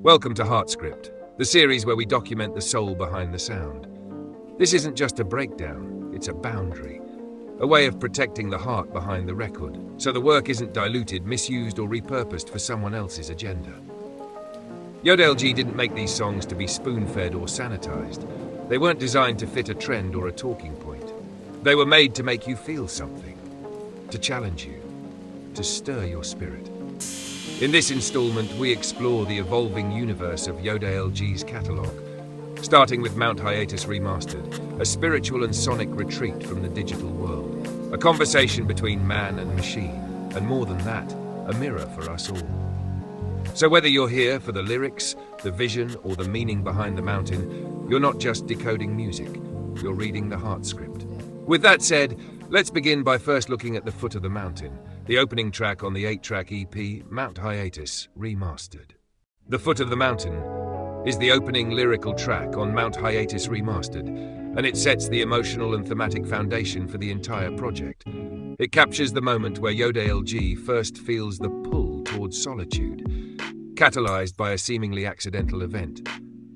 Welcome to Heartscript, the series where we document the soul behind the sound. This isn't just a breakdown, it's a boundary, a way of protecting the heart behind the record, so the work isn't diluted, misused, or repurposed for someone else's agenda. Yodael G didn't make these songs to be spoon-fed or sanitized. They weren't designed to fit a trend or a talking point. They were made to make you feel something, to challenge you, to stir your spirit. In this installment, we explore the evolving universe of Yodael G's catalogue, starting with Mount Hiatus Remastered, a spiritual and sonic retreat from the digital world, a conversation between man and machine, and more than that, a mirror for us all. So whether you're here for the lyrics, the vision, or the meaning behind the mountain, you're not just decoding music, you're reading the Heartscript. With that said, let's begin by first looking at the foot of the mountain, the opening track on the 8-track EP, Mount Hiatus Remastered. The Foot of the Mountain is the opening lyrical track on Mount Hiatus Remastered, and it sets the emotional and thematic foundation for the entire project. It captures the moment where Yodael G first feels the pull towards solitude, catalyzed by a seemingly accidental event,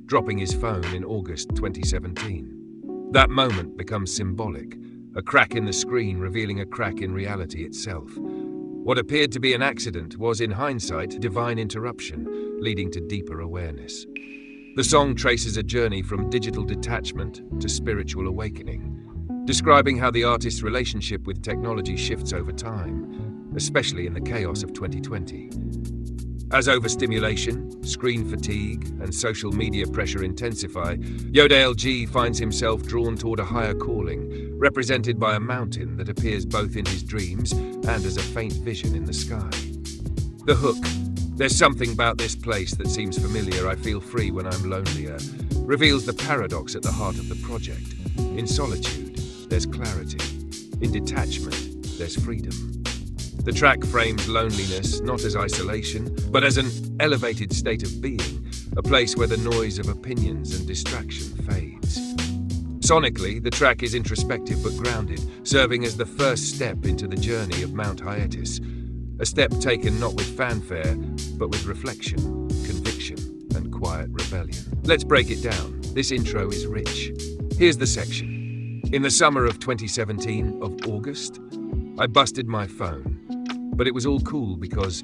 dropping his phone in August 2017. That moment becomes symbolic, a crack in the screen revealing a crack in reality itself. What appeared to be an accident was, in hindsight, divine interruption, leading to deeper awareness. The song traces a journey from digital detachment to spiritual awakening, describing how the artist's relationship with technology shifts over time, especially in the chaos of 2020. As overstimulation, screen fatigue, and social media pressure intensify, Yodael G finds himself drawn toward a higher calling, represented by a mountain that appears both in his dreams and as a faint vision in the sky. The hook, "There's something about this place that seems familiar, I feel free when I'm lonelier," reveals the paradox at the heart of the project. In solitude, there's clarity. In detachment, there's freedom. The track frames loneliness not as isolation, but as an elevated state of being, a place where the noise of opinions and distraction fades. Sonically, the track is introspective but grounded, serving as the first step into the journey of Mount Hiatus, a step taken not with fanfare, but with reflection, conviction, and quiet rebellion. Let's break it down. This intro is rich. Here's the section. In the summer of 2017, of August, I busted my phone. But it was all cool because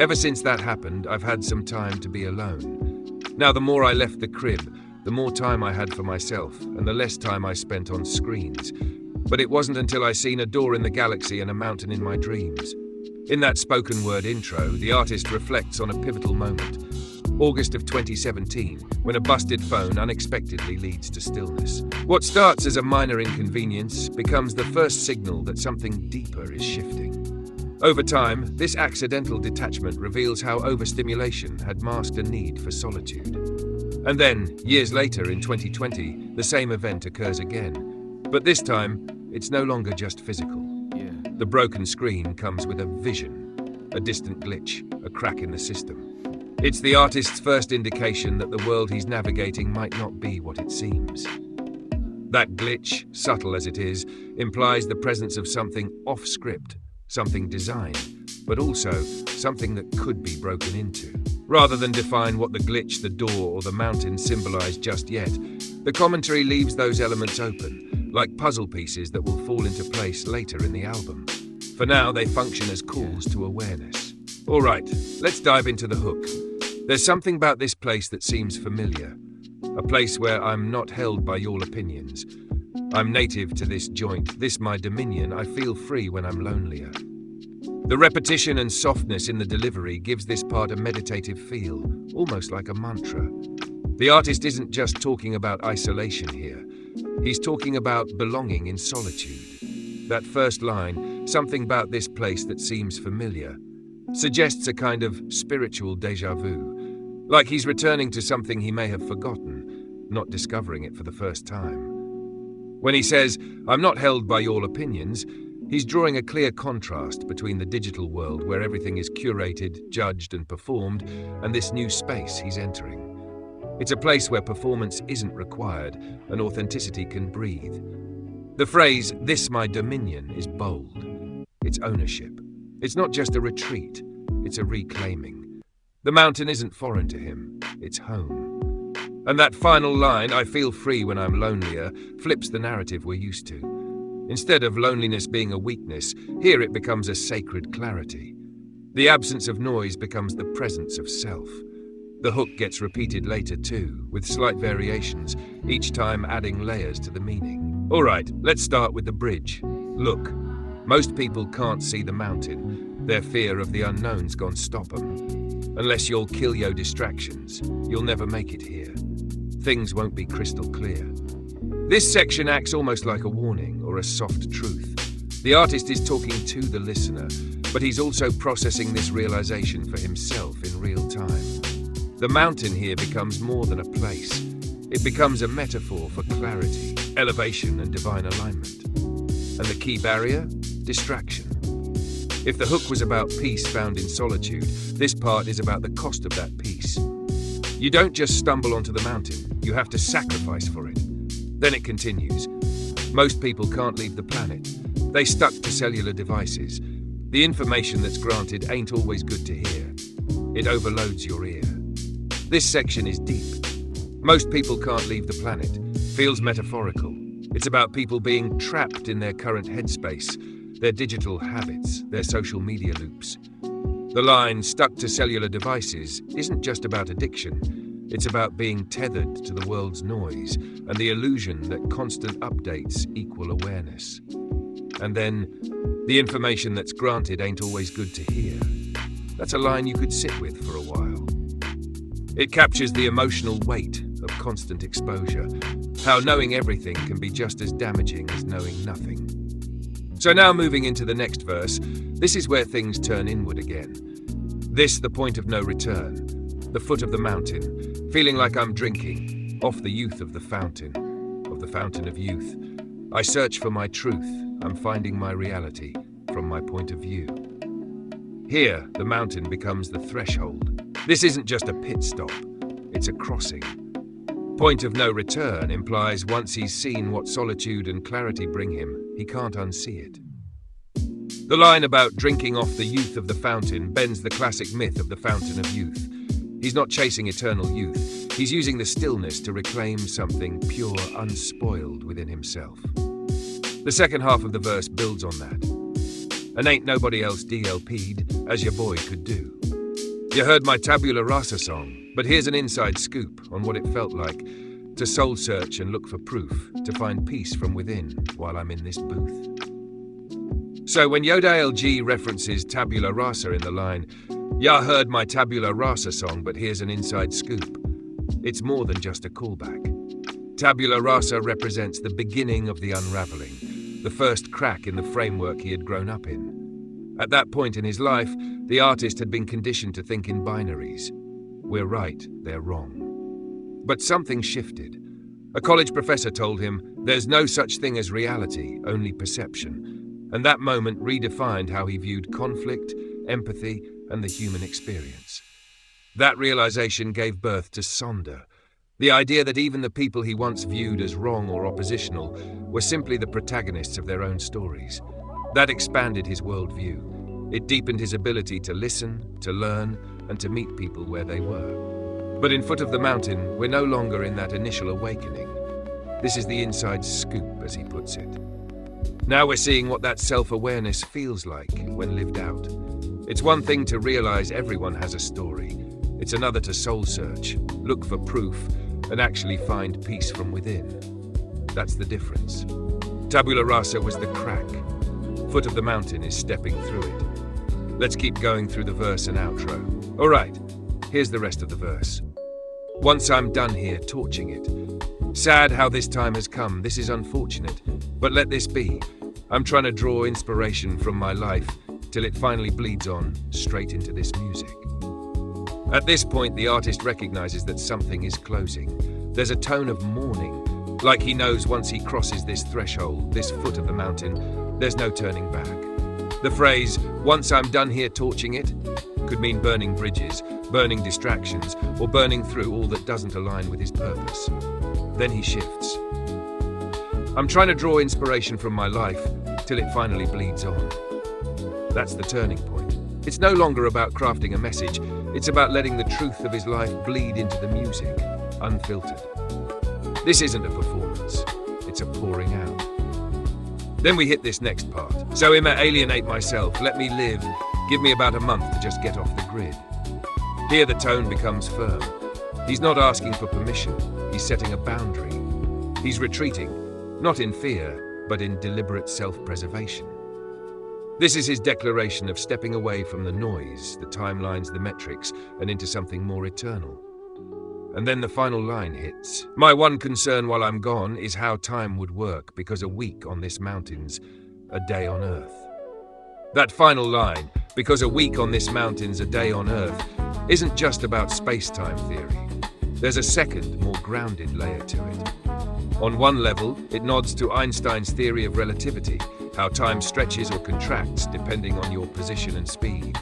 ever since that happened, I've had some time to be alone. Now, the more I left the crib, the more time I had for myself and the less time I spent on screens. But it wasn't until I seen a door in the galaxy and a mountain in my dreams. In that spoken word intro, the artist reflects on a pivotal moment, August of 2017, when a busted phone unexpectedly leads to stillness. What starts as a minor inconvenience becomes the first signal that something deeper is shifting. Over time, this accidental detachment reveals how overstimulation had masked a need for solitude. And then, years later in 2020, the same event occurs again. But this time, it's no longer just physical. The broken screen comes with a vision, a distant glitch, a crack in the system. It's the artist's first indication that the world he's navigating might not be what it seems. That glitch, subtle as it is, implies the presence of something off-script, something designed, but also something that could be broken into. Rather than define what the glitch, the door, or the mountain symbolize just yet, the commentary leaves those elements open, like puzzle pieces that will fall into place later in the album. For now, they function as calls to awareness. All right, let's dive into the hook. There's something about this place that seems familiar, a place where I'm not held by your opinions. I'm native to this joint, this my dominion, I feel free when I'm lonelier. The repetition and softness in the delivery gives this part a meditative feel, almost like a mantra. The artist isn't just talking about isolation here, he's talking about belonging in solitude. That first line, "something about this place that seems familiar," suggests a kind of spiritual déjà vu, like he's returning to something he may have forgotten, not discovering it for the first time. When he says, "I'm not held by your opinions," he's drawing a clear contrast between the digital world where everything is curated, judged, and performed, and this new space he's entering. It's a place where performance isn't required and authenticity can breathe. The phrase, "this my dominion," is bold. It's ownership. It's not just a retreat, it's a reclaiming. The mountain isn't foreign to him, it's home. And that final line, "I feel free when I'm lonelier," flips the narrative we're used to. Instead of loneliness being a weakness, here it becomes a sacred clarity. The absence of noise becomes the presence of self. The hook gets repeated later too, with slight variations, each time adding layers to the meaning. Alright, let's start with the bridge. Look, most people can't see the mountain. Their fear of the unknown's gone stop them. Unless you'll kill your distractions, you'll never make it here. Things won't be crystal clear. This section acts almost like a warning or a soft truth. The artist is talking to the listener, but he's also processing this realization for himself in real time. The mountain here becomes more than a place. It becomes a metaphor for clarity, elevation, and divine alignment. And the key barrier? Distraction. If the hook was about peace found in solitude, this part is about the cost of that peace. You don't just stumble onto the mountain, you have to sacrifice for it. Then it continues. Most people can't leave the planet. They stuck to cellular devices. The information that's granted ain't always good to hear. It overloads your ear. This section is deep. Most people can't leave the planet. Feels metaphorical. It's about people being trapped in their current headspace, their digital habits, their social media loops. The line, "stuck to cellular devices," isn't just about addiction. It's about being tethered to the world's noise and the illusion that constant updates equal awareness. And then, the information that's granted ain't always good to hear. That's a line you could sit with for a while. It captures the emotional weight of constant exposure, how knowing everything can be just as damaging as knowing nothing. So now moving into the next verse, this is where things turn inward again. This, the point of no return, the foot of the mountain, feeling like I'm drinking, off the youth of the fountain of youth. I search for my truth, I'm finding my reality from my point of view. Here, the mountain becomes the threshold. This isn't just a pit stop, it's a crossing. Point of no return implies once he's seen what solitude and clarity bring him, he can't unsee it. The line about drinking off the youth of the fountain bends the classic myth of the fountain of youth. He's not chasing eternal youth, he's using the stillness to reclaim something pure, unspoiled within himself. The second half of the verse builds on that. And ain't nobody else DLP'd as your boy could do. You heard my tabula rasa song, but here's an inside scoop on what it felt like to soul search and look for proof, to find peace from within while I'm in this booth. So when Yodael G references tabula rasa in the line, "Ya heard my tabula rasa song, but here's an inside scoop," it's more than just a callback. Tabula rasa represents the beginning of the unraveling, the first crack in the framework he had grown up in. At that point in his life, the artist had been conditioned to think in binaries. We're right, they're wrong. But something shifted. A college professor told him, there's no such thing as reality, only perception. And that moment redefined how he viewed conflict, empathy, and the human experience. That realization gave birth to Sonder, the idea that even the people he once viewed as wrong or oppositional were simply the protagonists of their own stories. That expanded his worldview. It deepened his ability to listen, to learn, and to meet people where they were. But in Foot of the Mountain, we're no longer in that initial awakening. This is the inside scoop, as he puts it. Now we're seeing what that self-awareness feels like when lived out. It's one thing to realize everyone has a story. It's another to soul search, look for proof, and actually find peace from within. That's the difference. Tabula rasa was the crack. Foot of the Mountain is stepping through it. Let's keep going through the verse and outro. All right, here's the rest of the verse. Once I'm done here torching it. Sad how this time has come, this is unfortunate, but let this be. I'm trying to draw inspiration from my life till it finally bleeds on straight into this music. At this point, the artist recognizes that something is closing. There's a tone of mourning, like he knows once he crosses this threshold, this foot of the mountain, there's no turning back. The phrase, once I'm done here torching it, could mean burning bridges, burning distractions, or burning through all that doesn't align with his purpose. Then he shifts. I'm trying to draw inspiration from my life till it finally bleeds on. That's the turning point. It's no longer about crafting a message, It's about letting the truth of his life bleed into the music, unfiltered. This isn't a performance, it's a pouring out. Then we hit this next part. So alienate myself, let me live, give me about a month to just get off the grid. Here the tone becomes firm. He's not asking for permission, he's setting a boundary. He's retreating, not in fear, but in deliberate self-preservation. This is his declaration of stepping away from the noise, the timelines, the metrics, and into something more eternal. And then the final line hits. My one concern while I'm gone is how time would work, because a week on this mountain's a day on Earth. That final line, because a week on this mountain's a day on Earth, isn't just about space-time theory. There's a second, more grounded layer to it. On one level, it nods to Einstein's theory of relativity, how time stretches or contracts depending on your position and speed.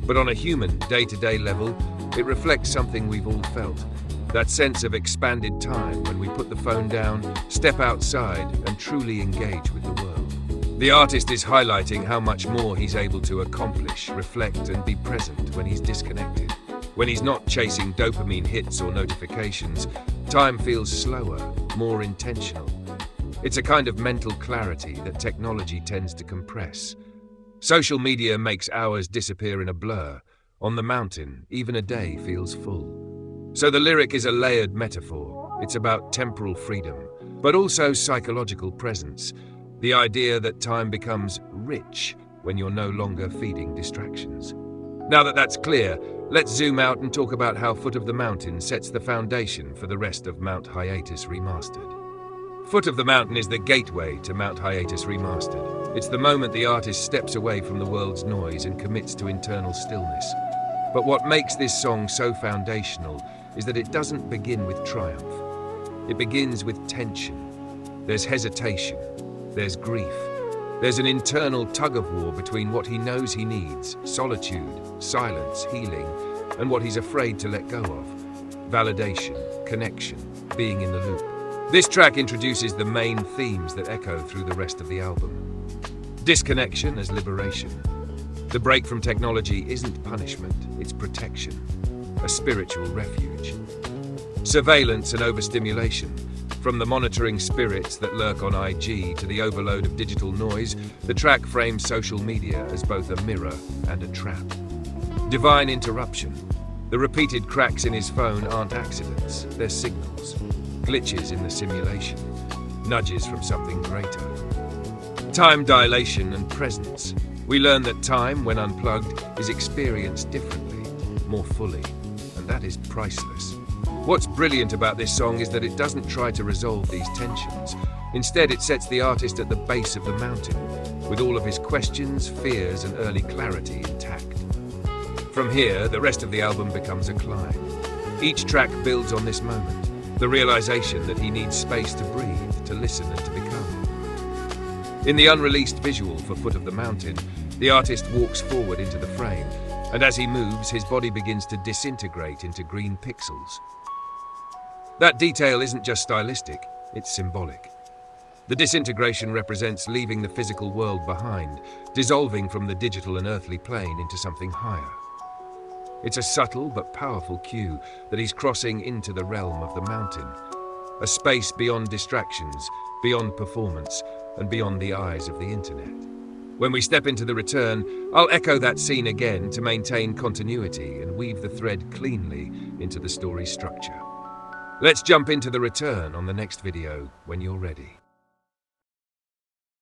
But on a human, day-to-day level, it reflects something we've all felt. That sense of expanded time when we put the phone down, step outside, and truly engage with the world. The artist is highlighting how much more he's able to accomplish, reflect, and be present when he's disconnected. When he's not chasing dopamine hits or notifications, time feels slower, more intentional. It's a kind of mental clarity that technology tends to compress. Social media makes hours disappear in a blur. On the mountain, even a day feels full. So the lyric is a layered metaphor. It's about temporal freedom, but also psychological presence. The idea that time becomes rich when you're no longer feeding distractions. Now that that's clear, let's zoom out and talk about how Foot of the Mountain sets the foundation for the rest of Mount Hiatus Remastered. Foot of the Mountain is the gateway to Mount Hiatus Remastered. It's the moment the artist steps away from the world's noise and commits to internal stillness. But what makes this song so foundational is that it doesn't begin with triumph. It begins with tension. There's hesitation. There's grief. There's an internal tug-of-war between what he knows he needs, solitude, silence, healing, and what he's afraid to let go of, validation, connection, being in the loop. This track introduces the main themes that echo through the rest of the album. Disconnection as liberation. The break from technology isn't punishment, it's protection, a spiritual refuge. Surveillance and overstimulation. From the monitoring spirits that lurk on IG to the overload of digital noise, the track frames social media as both a mirror and a trap. Divine interruption. The repeated cracks in his phone aren't accidents, they're signals. Glitches in the simulation, nudges from something greater. Time dilation and presence. We learn that time, when unplugged, is experienced differently, more fully, and that is priceless. What's brilliant about this song is that it doesn't try to resolve these tensions. Instead, it sets the artist at the base of the mountain, with all of his questions, fears, and early clarity intact. From here, the rest of the album becomes a climb. Each track builds on this moment. The realization that he needs space to breathe, to listen, and to become. In the unreleased visual for Foot of the Mountain, the artist walks forward into the frame, and as he moves, his body begins to disintegrate into green pixels. That detail isn't just stylistic, it's symbolic. The disintegration represents leaving the physical world behind, dissolving from the digital and earthly plane into something higher. It's a subtle but powerful cue that he's crossing into the realm of the mountain, a space beyond distractions, beyond performance, and beyond the eyes of the internet. When we step into the return, I'll echo that scene again to maintain continuity and weave the thread cleanly into the story's structure. Let's jump into the return on the next video when you're ready.